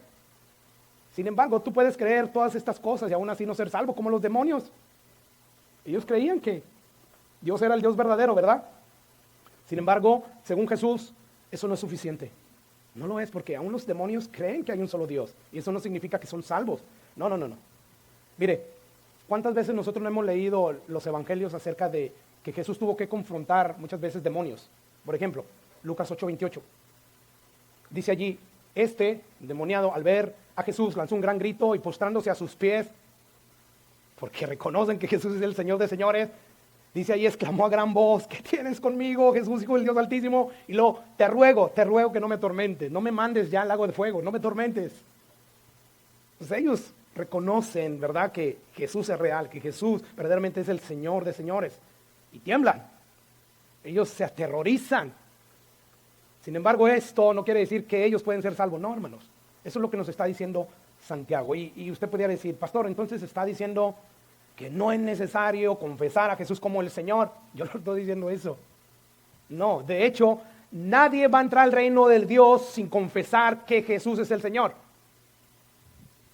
Speaker 2: Sin embargo, tú puedes creer todas estas cosas y aún así no ser salvo, como los demonios. Ellos creían que Dios era el Dios verdadero, ¿verdad? Sin embargo, según Jesús, eso no es suficiente. No lo es, porque aún los demonios creen que hay un solo Dios. Y eso no significa que son salvos. No. Mire, ¿cuántas veces nosotros no hemos leído los evangelios acerca de que Jesús tuvo que confrontar muchas veces demonios? Por ejemplo, Lucas 8:28. Dice allí, este endemoniado al ver a Jesús lanzó un gran grito y postrándose a sus pies, porque reconocen que Jesús es el Señor de señores, dice ahí, exclamó a gran voz, ¿qué tienes conmigo, Jesús, Hijo del Dios Altísimo? Y luego, te ruego que no me atormentes, no me mandes ya al lago de fuego, no me tormentes. Pues ellos reconocen, ¿verdad?, que Jesús es real, que Jesús verdaderamente es el Señor de señores, y tiemblan. Ellos se aterrorizan. Sin embargo, esto no quiere decir que ellos pueden ser salvos, no, hermanos. Eso es lo que nos está diciendo Santiago. Y usted podría decir, pastor, entonces está diciendo que no es necesario confesar a Jesús como el Señor. Yo no estoy diciendo eso. No, de hecho, nadie va a entrar al reino del Dios sin confesar que Jesús es el Señor.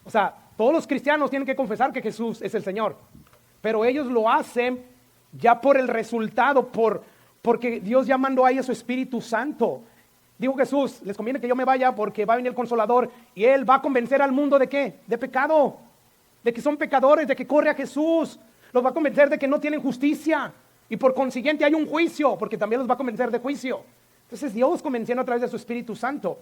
Speaker 2: O sea, todos los cristianos tienen que confesar que Jesús es el Señor. Pero ellos lo hacen ya por el resultado, porque Dios ya mandó ahí a su Espíritu Santo. Dijo Jesús, les conviene que yo me vaya porque va a venir el Consolador y Él va a convencer al mundo ¿de qué? De pecado, de que son pecadores, de que corre a Jesús. Los va a convencer de que no tienen justicia y por consiguiente hay un juicio, porque también los va a convencer de juicio. Entonces Dios convenciendo a través de su Espíritu Santo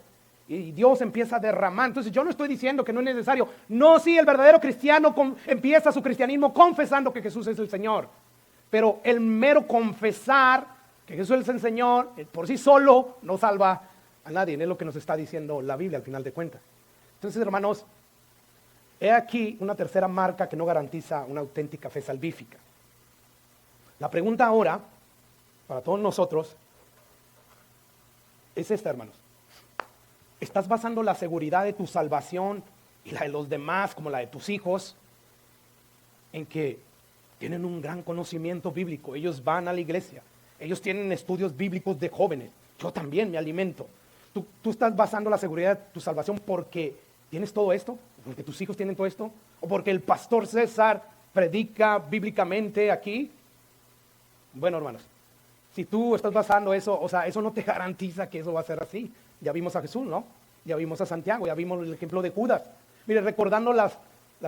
Speaker 2: y Dios empieza a derramar. Entonces yo no estoy diciendo que no es necesario. No, sí, el verdadero cristiano empieza su cristianismo confesando que Jesús es el Señor. Pero el mero confesar que Jesús es el Señor, por sí solo no salva a nadie. Es lo que nos está diciendo la Biblia al final de cuentas. Entonces, hermanos, he aquí una tercera marca que no garantiza una auténtica fe salvífica. La pregunta ahora, para todos nosotros, es esta, hermanos. ¿Estás basando la seguridad de tu salvación y la de los demás, como la de tus hijos, en que tienen un gran conocimiento bíblico? Ellos van a la iglesia. Ellos tienen estudios bíblicos de jóvenes. Yo también me alimento. ¿Tú estás basando la seguridad de tu salvación porque tienes todo esto? ¿Porque tus hijos tienen todo esto? ¿O porque el pastor César predica bíblicamente aquí? Bueno, hermanos, si tú estás basando eso, o sea, eso no te garantiza que eso va a ser así. Ya vimos a Jesús, ¿no? Ya vimos a Santiago, ya vimos el ejemplo de Judas. Mire, recordando las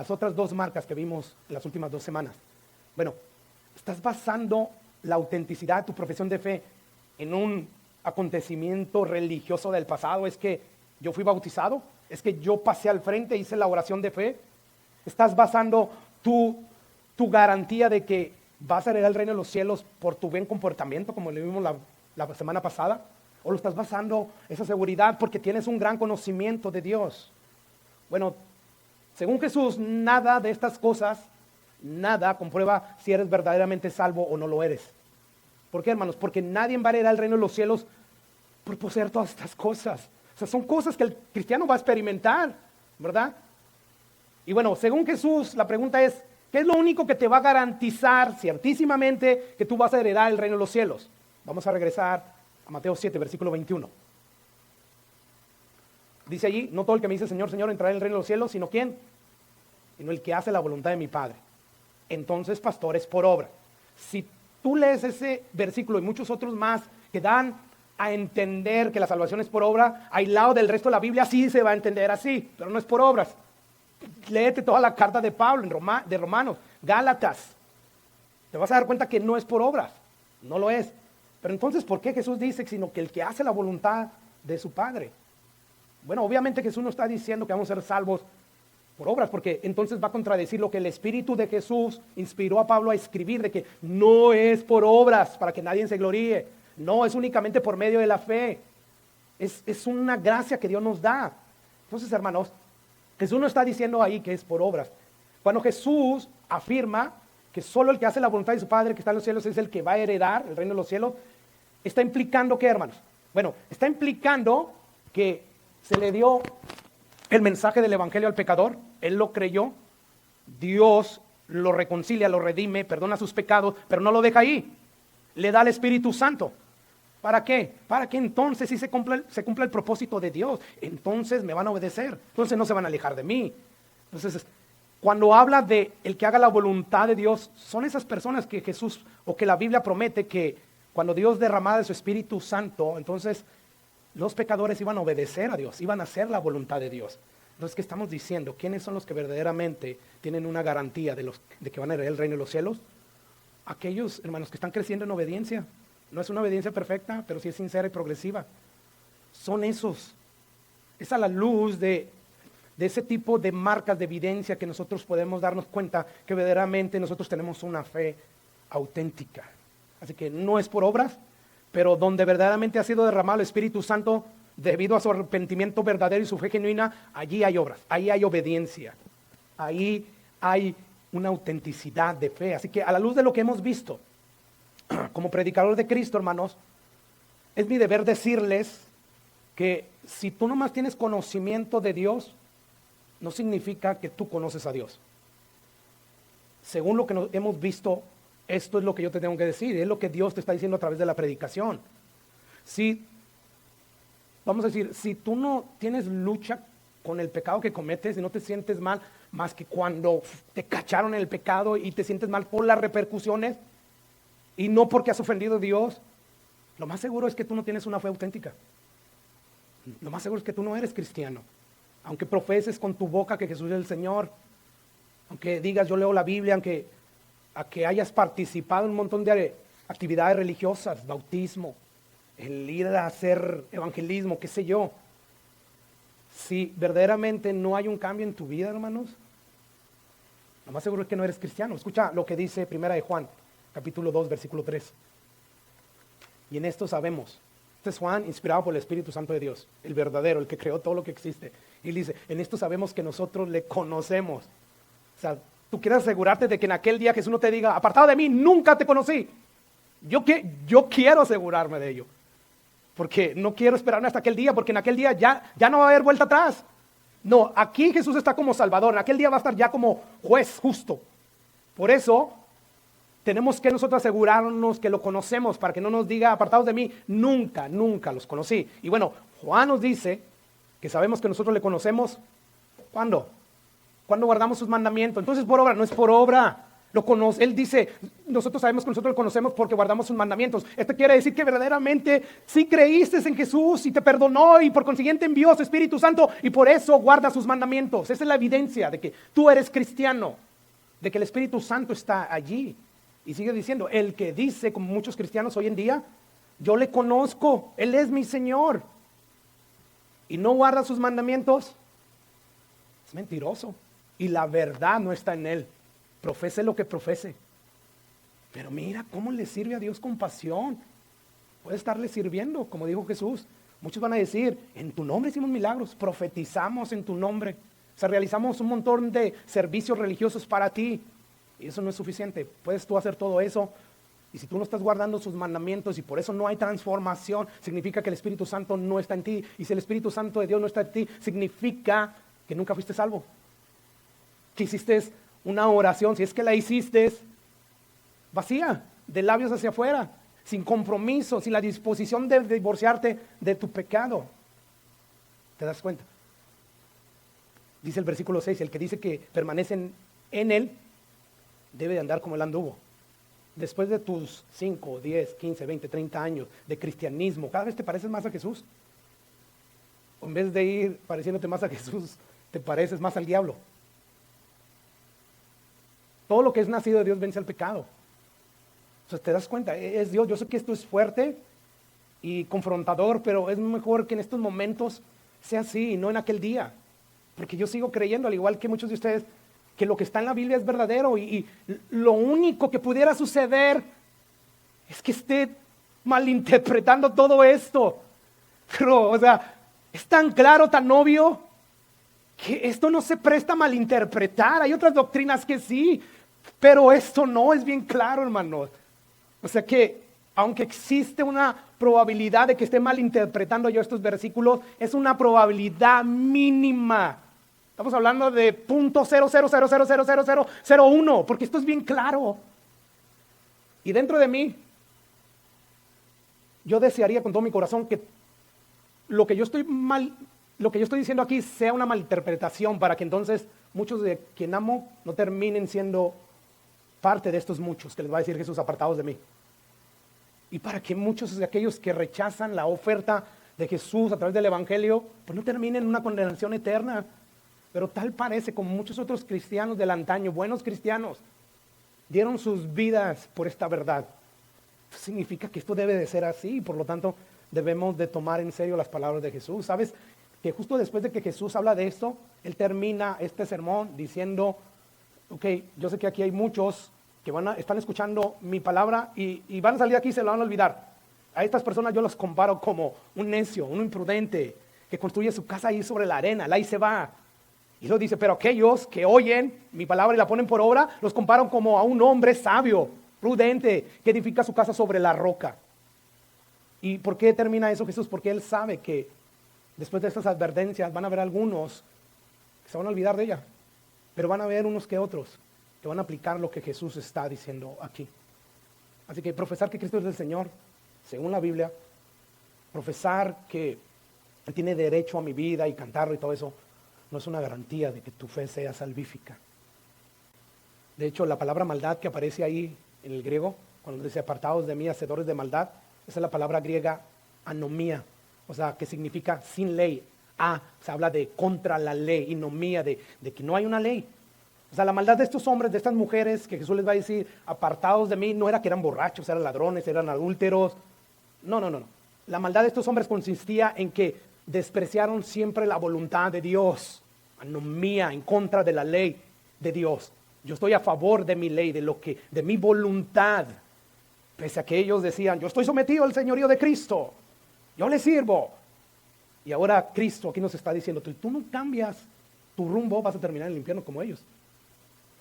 Speaker 2: otras dos marcas que vimos en las últimas 2 semanas. Bueno, estás basando la autenticidad de tu profesión de fe en un acontecimiento religioso del pasado. Es que yo fui bautizado, es que yo pasé al frente, hice la oración de fe. Estás basando tu garantía de que vas a heredar el reino de los cielos por tu buen comportamiento, como le vimos la semana pasada, o lo estás basando esa seguridad porque tienes un gran conocimiento de Dios. Bueno, según Jesús, nada de estas cosas, nada comprueba si eres verdaderamente salvo o no lo eres. ¿Por qué, hermanos? Porque nadie va a heredar el reino de los cielos por poseer todas estas cosas. O sea, son cosas que el cristiano va a experimentar, ¿verdad? Y bueno, según Jesús, la pregunta es, ¿qué es lo único que te va a garantizar ciertísimamente que tú vas a heredar el reino de los cielos? Vamos a regresar a Mateo 7, versículo 21. Dice allí, no todo el que me dice Señor, Señor entrará en el reino de los cielos, sino ¿quién? Sino el que hace la voluntad de mi Padre. Entonces, pastor, es por obra. Si tú lees ese versículo y muchos otros más que dan a entender que la salvación es por obra, aislado del resto de la Biblia, sí se va a entender así, pero no es por obras. Léete toda la carta de Pablo de Romanos, Gálatas. Te vas a dar cuenta que no es por obras, no lo es. Pero entonces, ¿por qué Jesús dice sino que el que hace la voluntad de su Padre? Bueno, obviamente Jesús no está diciendo que vamos a ser salvos por obras, porque entonces va a contradecir lo que el Espíritu de Jesús inspiró a Pablo a escribir, de que no es por obras para que nadie se gloríe, no, es únicamente por medio de la fe, es una gracia que Dios nos da. Entonces, hermanos, Jesús no está diciendo ahí que es por obras. Cuando Jesús afirma que solo el que hace la voluntad de su Padre que está en los cielos es el que va a heredar el reino de los cielos, está implicando ¿qué, hermanos? Bueno, está implicando que se le dio el mensaje del evangelio al pecador, él lo creyó, Dios lo reconcilia, lo redime, perdona sus pecados, pero no lo deja ahí, le da el Espíritu Santo. ¿Para qué? Para que entonces sí se cumpla el propósito de Dios, entonces me van a obedecer, entonces no se van a alejar de mí. Entonces, cuando habla de el que haga la voluntad de Dios, son esas personas que Jesús o que la Biblia promete que cuando Dios derramara de su Espíritu Santo, entonces los pecadores iban a obedecer a Dios, iban a hacer la voluntad de Dios. Entonces, ¿qué estamos diciendo? ¿Quiénes son los que verdaderamente tienen una garantía de que van a heredar el reino de los cielos? Aquellos hermanos que están creciendo en obediencia. No es una obediencia perfecta, pero sí es sincera y progresiva. Son esos. Es a la luz de ese tipo de marcas de evidencia que nosotros podemos darnos cuenta que verdaderamente nosotros tenemos una fe auténtica. Así que no es por obras, pero donde verdaderamente ha sido derramado el Espíritu Santo debido a su arrepentimiento verdadero y su fe genuina, allí hay obras, ahí hay obediencia, ahí hay una autenticidad de fe. Así que a la luz de lo que hemos visto, como predicador de Cristo, hermanos, es mi deber decirles que si tú nomás tienes conocimiento de Dios, no significa que tú conoces a Dios. Según lo que hemos visto, esto es lo que yo te tengo que decir, es lo que Dios te está diciendo a través de la predicación. Vamos a decir, si tú no tienes lucha con el pecado que cometes y no te sientes mal, más que cuando te cacharon en el pecado y te sientes mal por las repercusiones y no porque has ofendido a Dios, lo más seguro es que tú no tienes una fe auténtica. Lo más seguro es que tú no eres cristiano. Aunque profeses con tu boca que Jesús es el Señor, aunque digas yo leo la Biblia, aunque hayas participado en un montón de actividades religiosas, bautismo, el ir a hacer evangelismo, qué sé yo. Si verdaderamente no hay un cambio en tu vida, hermanos, lo más seguro es que no eres cristiano. Escucha lo que dice 1 de Juan, capítulo 2, versículo 3. Y en esto sabemos, este es Juan inspirado por el Espíritu Santo de Dios, el verdadero, el que creó todo lo que existe. Y él dice, en esto sabemos que nosotros le conocemos. O sea, tú quieres asegurarte de que en aquel día Jesús no te diga, apartado de mí, nunca te conocí. Yo quiero asegurarme de ello. Porque no quiero esperarme hasta aquel día, porque en aquel día ya no va a haber vuelta atrás. No, aquí Jesús está como Salvador, en aquel día va a estar ya como juez justo. Por eso tenemos que nosotros asegurarnos que lo conocemos, para que no nos diga, apartados de mí, nunca los conocí. Y bueno, Juan nos dice que sabemos que nosotros le conocemos, ¿cuándo? Cuando guardamos sus mandamientos. Entonces por obra, no es por obra. Él dice, nosotros sabemos que nosotros lo conocemos porque guardamos sus mandamientos. Esto quiere decir que verdaderamente sí creíste en Jesús y te perdonó y por consiguiente envió a su Espíritu Santo y por eso guarda sus mandamientos. Esa es la evidencia de que tú eres cristiano, de que el Espíritu Santo está allí. Y sigue diciendo, el que dice, como muchos cristianos hoy en día, yo le conozco, Él es mi Señor, y no guarda sus mandamientos, es mentiroso. Y la verdad no está en él. Profese lo que profese. Pero mira cómo le sirve a Dios con pasión. Puede estarle sirviendo, como dijo Jesús. Muchos van a decir, en tu nombre hicimos milagros, profetizamos en tu nombre. O sea, realizamos un montón de servicios religiosos para ti. Y eso no es suficiente. Puedes tú hacer todo eso. Y si tú no estás guardando sus mandamientos y por eso no hay transformación, significa que el Espíritu Santo no está en ti. Y si el Espíritu Santo de Dios no está en ti, significa que nunca fuiste salvo. Que hiciste una oración, si es que la hiciste, vacía, de labios hacia afuera, sin compromiso, sin la disposición de divorciarte de tu pecado. ¿Te das cuenta? Dice el versículo 6, el que dice que permanecen en él, debe de andar como él anduvo. Después de tus 5, 10, 15, 20, 30 años de cristianismo, ¿cada vez te pareces más a Jesús? O en vez de ir pareciéndote más a Jesús, te pareces más al diablo. Todo lo que es nacido de Dios vence al pecado. O sea, te das cuenta, es Dios. Yo sé que esto es fuerte y confrontador, pero es mejor que en estos momentos sea así y no en aquel día. Porque yo sigo creyendo, al igual que muchos de ustedes, que lo que está en la Biblia es verdadero y lo único que pudiera suceder es que esté malinterpretando todo esto. Pero, o sea, es tan claro, tan obvio, que esto no se presta a malinterpretar. Hay otras doctrinas que sí, pero esto no, es bien claro, hermanos. O sea que, aunque existe una probabilidad de que esté malinterpretando yo estos versículos, es una probabilidad mínima. Estamos hablando de .00000001, porque esto es bien claro. Y dentro de mí, yo desearía con todo mi corazón que lo que yo estoy lo que yo estoy diciendo aquí sea una malinterpretación para que entonces muchos de quien amo no terminen siendo parte de estos muchos que les va a decir Jesús, apartados de mí. Y para que muchos de aquellos que rechazan la oferta de Jesús a través del Evangelio, pues no terminen en una condenación eterna. Pero tal parece, como muchos otros cristianos del antaño, buenos cristianos, dieron sus vidas por esta verdad. Esto significa que esto debe de ser así, y por lo tanto debemos de tomar en serio las palabras de Jesús. ¿Sabes? Que justo después de que Jesús habla de esto, Él termina este sermón diciendo, ok, yo sé que aquí hay muchos que están escuchando mi palabra y van a salir aquí y se lo van a olvidar. A estas personas yo los comparo como un necio, un imprudente, que construye su casa ahí sobre la arena, ahí se va. Y lo dice, pero aquellos que oyen mi palabra y la ponen por obra, los comparan como a un hombre sabio, prudente, que edifica su casa sobre la roca. ¿Y por qué termina eso Jesús? Porque Él sabe que después de estas advertencias van a haber algunos que se van a olvidar de ella, pero van a haber unos que otros que van a aplicar lo que Jesús está diciendo aquí. Así que profesar que Cristo es el Señor, según la Biblia, profesar que Él tiene derecho a mi vida y cantarlo y todo eso, no es una garantía de que tu fe sea salvífica. De hecho, la palabra maldad que aparece ahí en el griego, cuando dice apartados de mí, hacedores de maldad, esa es la palabra griega anomía, o sea, que significa sin ley. Se habla de contra la ley, anomía, de que no hay una ley. O sea, la maldad de estos hombres, de estas mujeres, que Jesús les va a decir, apartados de mí, no era que eran borrachos, eran ladrones, eran adúlteros. No. La maldad de estos hombres consistía en que despreciaron siempre la voluntad de Dios. Anomía, en contra de la ley de Dios. Yo estoy a favor de mi ley, de mi voluntad. Pese a que ellos decían, yo estoy sometido al señorío de Cristo, yo le sirvo. Y ahora Cristo aquí nos está diciendo, tú no cambias tu rumbo, vas a terminar en el infierno como ellos.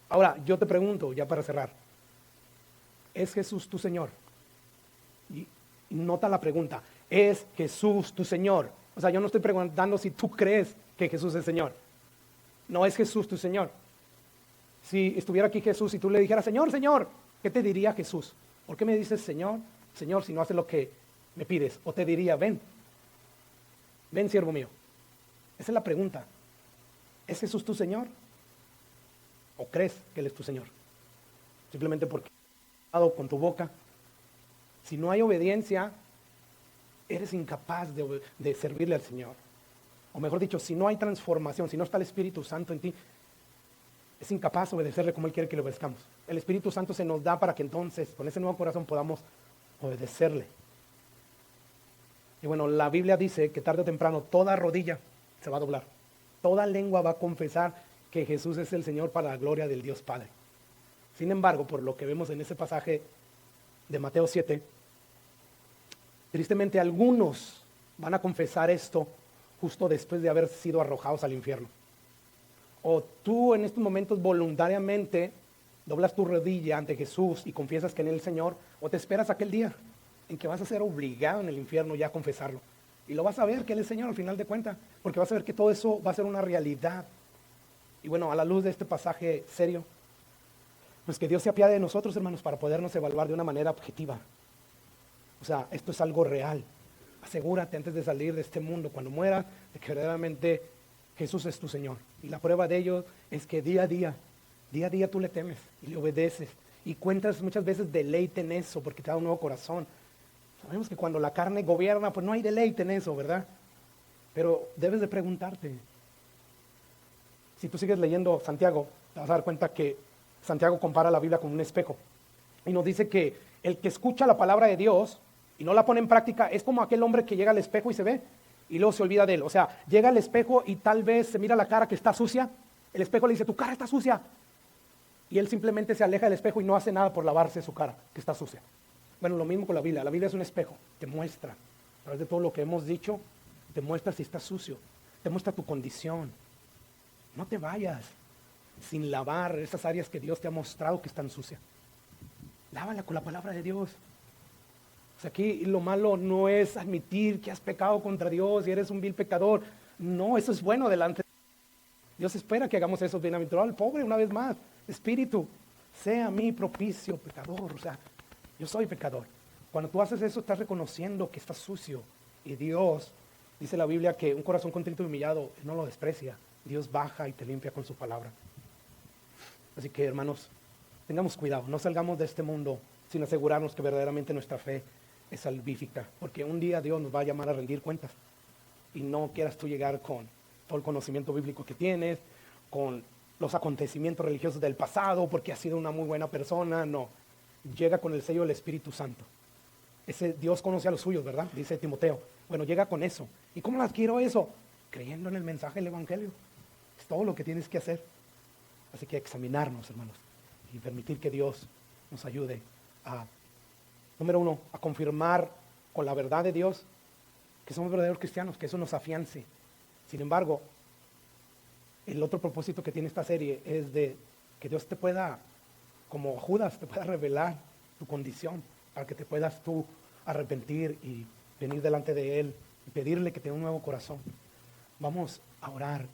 Speaker 2: Ahora, yo te pregunto, ya para cerrar, ¿es Jesús tu Señor? Y nota la pregunta, ¿es Jesús tu Señor? O sea, yo no estoy preguntando si tú crees que Jesús es Señor. No, es Jesús tu Señor. Si estuviera aquí Jesús y tú le dijeras, Señor, Señor, ¿qué te diría Jesús? ¿Por qué me dices Señor, Señor, si no haces lo que me pides? O te diría, ven, siervo mío. Esa es la pregunta. ¿Es Jesús tu Señor? ¿O crees que Él es tu Señor? Simplemente porque has hablado con tu boca. Si no hay obediencia, eres incapaz de servirle al Señor. O mejor dicho, si no hay transformación, si no está el Espíritu Santo en ti, es incapaz de obedecerle como Él quiere que le obedezcamos. El Espíritu Santo se nos da para que entonces, con ese nuevo corazón, podamos obedecerle. Y bueno, la Biblia dice que tarde o temprano toda rodilla se va a doblar. Toda lengua va a confesar que Jesús es el Señor para la gloria del Dios Padre. Sin embargo, por lo que vemos en ese pasaje de Mateo 7, tristemente algunos van a confesar esto justo después de haber sido arrojados al infierno. O tú en estos momentos voluntariamente doblas tu rodilla ante Jesús y confiesas que en Él es el Señor, o te esperas aquel día en que vas a ser obligado en el infierno ya a confesarlo. Y lo vas a ver que Él es el Señor al final de cuentas, porque vas a ver que todo eso va a ser una realidad. Y bueno, a la luz de este pasaje serio, pues que Dios se apiade de nosotros, hermanos, para podernos evaluar de una manera objetiva. O sea, esto es algo real. Asegúrate antes de salir de este mundo, cuando mueras, de que verdaderamente Jesús es tu Señor. Y la prueba de ello es que día a día tú le temes y le obedeces. Y cuentas muchas veces deleite en eso, porque te da un nuevo corazón. Sabemos que cuando la carne gobierna, pues no hay deleite en eso, ¿verdad? Pero debes de preguntarte. Si tú sigues leyendo Santiago, te vas a dar cuenta que Santiago compara la Biblia con un espejo. Y nos dice que el que escucha la palabra de Dios y no la pone en práctica es como aquel hombre que llega al espejo y se ve y luego se olvida de él. O sea, llega al espejo y tal vez se mira la cara que está sucia. El espejo le dice, tu cara está sucia. Y él simplemente se aleja del espejo y no hace nada por lavarse su cara, que está sucia. Bueno, lo mismo con la Biblia. La Biblia es un espejo. Te muestra, a través de todo lo que hemos dicho, te muestra si estás sucio. Te muestra tu condición. No te vayas sin lavar esas áreas que Dios te ha mostrado que están sucias. Lávala con la palabra de Dios. O sea, aquí lo malo no es admitir que has pecado contra Dios y eres un vil pecador. No, eso es bueno delante de Dios. Dios espera que hagamos eso. Bienaventurado el pobre, una vez más. Espíritu, sea mi propicio pecador. O sea, yo soy pecador. Cuando tú haces eso, estás reconociendo que estás sucio. Y Dios Dice la Biblia que un corazón contrito y humillado no lo desprecia. Dios baja y te limpia con su palabra. Así que, hermanos, tengamos cuidado, no salgamos de este mundo sin asegurarnos que verdaderamente nuestra fe es salvífica, porque un día Dios nos va a llamar a rendir cuentas y no quieras tú llegar con todo el conocimiento bíblico que tienes, con los acontecimientos religiosos del pasado, porque has sido una muy buena persona. No, llega con el sello del Espíritu Santo. Ese Dios conoce a los suyos, ¿verdad? Dice Timoteo. Bueno, llega con eso. ¿Y cómo adquiero eso? Creyendo en el mensaje del Evangelio. Es todo lo que tienes que hacer. Así que examinarnos, hermanos, y permitir que Dios nos ayude a, número uno, a confirmar con la verdad de Dios que somos verdaderos cristianos, que eso nos afiance. Sin embargo, el otro propósito que tiene esta serie es de que Dios te pueda, como Judas, te pueda revelar tu condición, para que te puedas tú arrepentir y venir delante de Él y pedirle que te dé un nuevo corazón. Vamos a orar